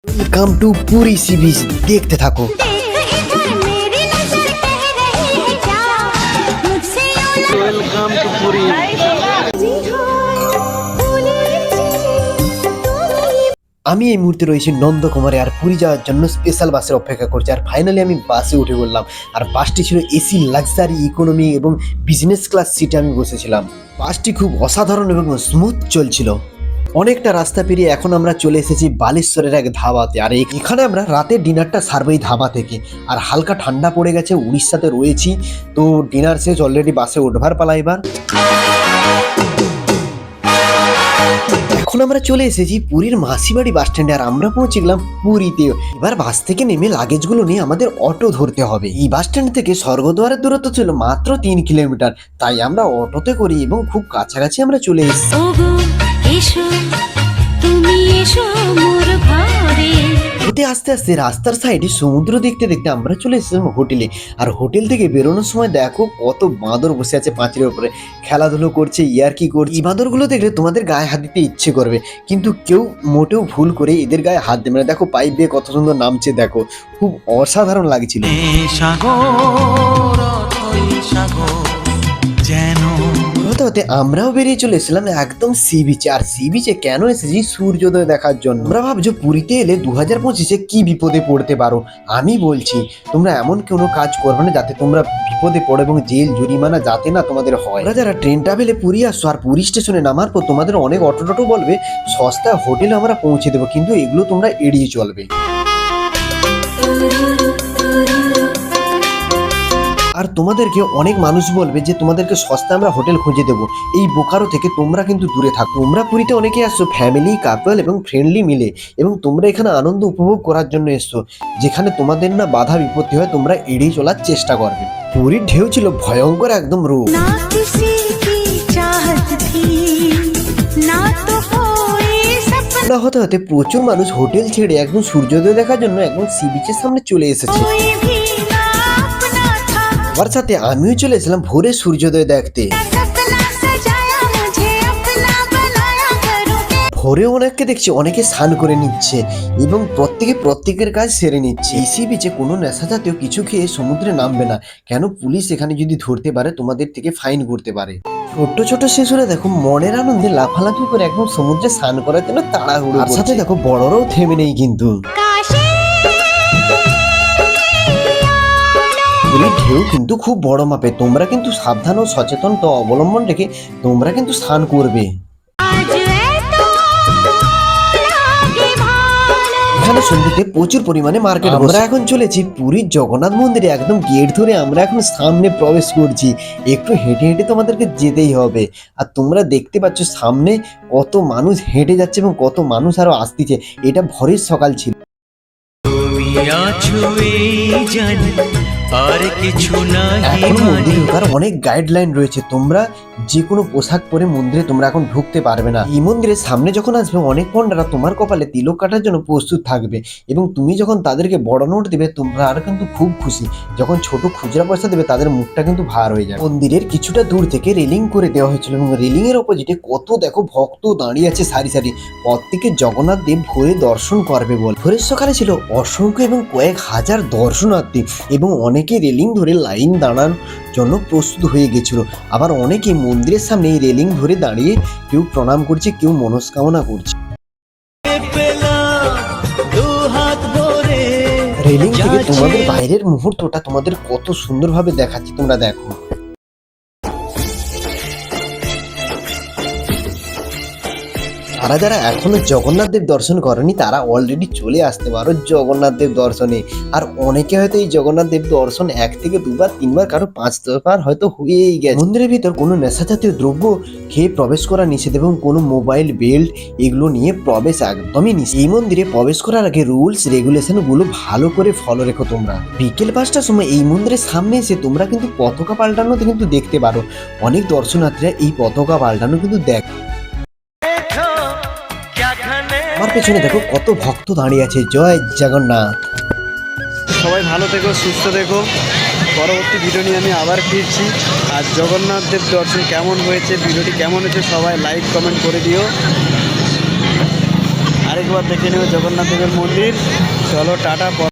Welcome to Puri sea beach, দেখতে থাকো। Welcome to Puri. আমি এই মুহূর্তে রয়েছি নন্দকুমারে, আর পুরী যাওয়ার জন্য স্পেশাল বাসের অপেক্ষা করছি। আর ফাইনালি আমি বাসে উঠে পড়লাম। আর বাসটি ছিল এসি, লাক্সারি, ইকোনমি এবং বিজনেস ক্লাস সিটে আমি বসেছিলাম। বাসটি খুব অসাধারণ এবং স্মুথ চলছিল। অনেকটা রাস্তা পেরিয়ে এখন আমরা চলে এসেছি বালেশ্বরের এক ধাবাতে। আর এখানে আমরা রাতের ডিনারটা সারবো এই ধাবা থেকে। আর হালকা ঠান্ডা পড়ে গেছে, উড়িষ্যাতে রয়েছি তো ডিনার শেষ, অলরেডি বাসে উঠবার পালা এবার। এখন আমরা চলে এসেছি পুরীর মাসিবাড়ি বাস স্ট্যান্ডে, আর আমরা পৌঁছে গেলাম পুরীতে। এবার বাস থেকে নেমে লাগেজগুলো নিয়ে আমাদের অটো ধরতে হবে। এই বাস স্ট্যান্ড থেকে স্বর্গদ্বারের দূরত্ব ছিল মাত্র 3 কিলোমিটার, তাই আমরা অটোতে করি এবং খুব কাছাকাছি আমরা চলে এসেছি। হেঁটে আস্তে আস্তে রাস্তার সাইডে সমুদ্র দেখতে দেখতে আমরা চলে এসেছিলাম হোটেলে। আর হোটেল থেকে বেরোনোর সময় দেখো কত বাঁদর বসে আছে পাঁচিলের উপরে, খেলাধুলো করছে, ইয়ার্কি করছে। এই বাঁদরগুলো দেখলে তোমাদের গায়ে হাত দিতে ইচ্ছে করবে, কিন্তু কেউ মোটেও ভুল করে এদের গায়ে হাত দেবে না। দেখো পাইপ দিয়ে কত সুন্দর নামছে, দেখো খুব অসাধারণ লাগছিল। হতে হতে আমরাও বেরিয়ে চলে এসেছিলাম একদম সি বিচে। আর সি বিচে কেন এসেছি? সূর্যোদয় দেখার জন্য। আমরা ভাবছো পুরীতে এলে 2025-এ কি বিপদে পড়তে পারো। আমি বলছি তোমরা এমন কোনো কাজ করবে না যাতে তোমরা বিপদে পড়ো, এবং জেল জরিমানা যাতে না তোমাদের হয়। তোমরা যারা ট্রেন ট্রাভেলে পুরী আসছো আর পুরী স্টেশনে নামার পর তোমাদের অনেক অটো টোটো বলবে সস্তা হোটেলে আমরা পৌঁছে দেবো, কিন্তু এগুলো তোমরা এড়িয়ে চলবে। আর তোমাদেরকে অনেক মানুষ বলবে যে তোমাদেরকে সস্তা আমরা হোটেল খুঁজে দেবো। এই বোকারো থেকে তোমরা কিন্তু দূরে থাকো। তোমরা পুরীতে অনেকে আসছো ফ্যামিলি, কাপল এবং ফ্রেন্ডলি মিলে, এবং তোমরা এখানে আনন্দ উপভোগ করার জন্য এসছো। যেখানে তোমাদের না বাধা বিপত্তি হয় তোমরা এড়িয়ে চলার চেষ্টা করবে। পুরীর ঢেউ ছিল ভয়ঙ্কর একদম রূপ। হতে হতে প্রচুর মানুষ হোটেল ছেড়ে একদম সূর্যোদয় দেখার জন্য একদম সি বিচের সামনে চলে এসেছে। আমার সাথে আমিও চলে এসেছিলাম ভোরে সূর্যোদয় দেখতে। ভোরে অনেককে দেখছি অনেকে স্নান করে নিচ্ছে এবং প্রত্যেকের কাজ সেরে নিচ্ছে। এই সি বিচে কোনো নেশা জাতীয় কিছু খেয়ে সমুদ্রে নামবে না, কেন পুলিশ এখানে যদি ধরতে পারে তোমাদের থেকে ফাইন করতে পারে। ছোট্ট ছোট শিশুরা দেখো মনের আনন্দে লাফালাফি করে একদম সমুদ্রে স্নান করার জন্য তাড়াহুড়ো করছে। সাথে দেখো বড়রাও থেমে নেই কিন্তু। পুরীর ঢেউ কিন্তু খুব বড় মাপে, তোমরা কিন্তু সাবধান ও সচেতন তো অবলম্বন রেখে তোমরা কিন্তু স্নান করবে। এখানে সন্ধ্যেতে প্রচুর পরিমাণে মার্কেট। আমরা এখন চলেছি পুরীর জগন্নাথ মন্দিরে, একদম গেট ধরে আমরা এখন সামনে প্রবেশ করছি। একটু হেঁটে হেঁটে তোমাদেরকে যেতেই হবে। আর তোমরা দেখতে পাচ্ছ সামনে কত মানুষ হেঁটে যাচ্ছে এবং কত মানুষ আরো আসতেছে। এটা ভোরের সকাল ছিল। আর কিছু না, এখন মন্দিরে ঢোকার অনেক গাইডলাইন রয়েছে। তোমরা যে কোনো পোশাক পরে মন্দিরে তোমরা এখন ঢুকতে পারবে না। এই মন্দিরের সামনে যখন আসবে অনেক পণ্ডারা তোমার কপালে তিলক কাটার জন্য প্রস্তুত থাকবে, এবং তুমি যখন তাদেরকে বড় নোট দেবে তোমরা আর কিন্তু খুব খুশি। যখন ছোট খুচরা পয়সা দেবে তাদের মুখটা কিন্তু ভার হয়ে যাবে। মন্দিরের কিছুটা দূর থেকে রেলিং করে দেওয়া হয়েছিল, এবং রেলিং এর অপোজিটে কত দেখো ভক্ত দাঁড়িয়ে আছে সারি সারি। প্রত্যেকে জগন্নাথ দেব ভোরে দর্শন করবে বলে। ভোরের সকালে ছিল অসংখ্য এবং কয়েক হাজার দর্শনার্থী, এবং অনেকে রেলিং ধরে লাইন দাঁড়ানোর জন্য প্রস্তুত হয়ে গেছিল। আবার অনেকে মন্দিরের সামনে এই রেলিং ধরে দাঁড়িয়ে কেউ প্রণাম করছে, কেউ মনস্কামনা করছে। রেলিং থেকে তোমাদের বাইরের মুহূর্তটা তোমাদের কত সুন্দরভাবে দেখাচ্ছে, তোমরা দেখো। তারা যারা এখনো জগন্নাথ দেব দর্শন করেনি তারা অলরেডি চলে আসতে পারো জগন্নাথ দেব দর্শনে। আর অনেকে হয়তো এই জগন্নাথ দেব দর্শন 1 থেকে 2 বার 3 বার, কারো 5 বার হয়তো হয়েই গেছে। মন্দিরের ভিতর কোনো নেশা জাতীয় দ্রব্য খেয়ে প্রবেশ করা নিষেধ, এবং কোনো মোবাইল, বেল্ট এগুলো নিয়ে প্রবেশ একদমই নিষেধ। এই মন্দিরে প্রবেশ করার আগে রুলস রেগুলেশন গুলো ভালো করে ফলো রেখো তোমরা। বিকেল 5টার সময় এই মন্দিরের সামনে এসে তোমরা কিন্তু পতাকা পাল্টানো কিন্তু দেখতে পারো। অনেক দর্শনার্থীরা এই পতাকা পাল্টানো কিন্তু দেখ। আমার পেছনে দেখো কত ভক্ত দাঁড়িয়ে আছে। জয় জগন্নাথ। সবাই ভালো থেকো, সুস্থ থেকো। পরবর্তী ভিডিও নিয়ে আমি আবার ফিরছি। আর জগন্নাথ দেব দর্শন কেমন হয়েছে, ভিডিওটি কেমন হয়েছে সবাই লাইক কমেন্ট করে দিও। আরেকবার দেখে নেবে জগন্নাথ দেবের মন্দির। চলো টাটা।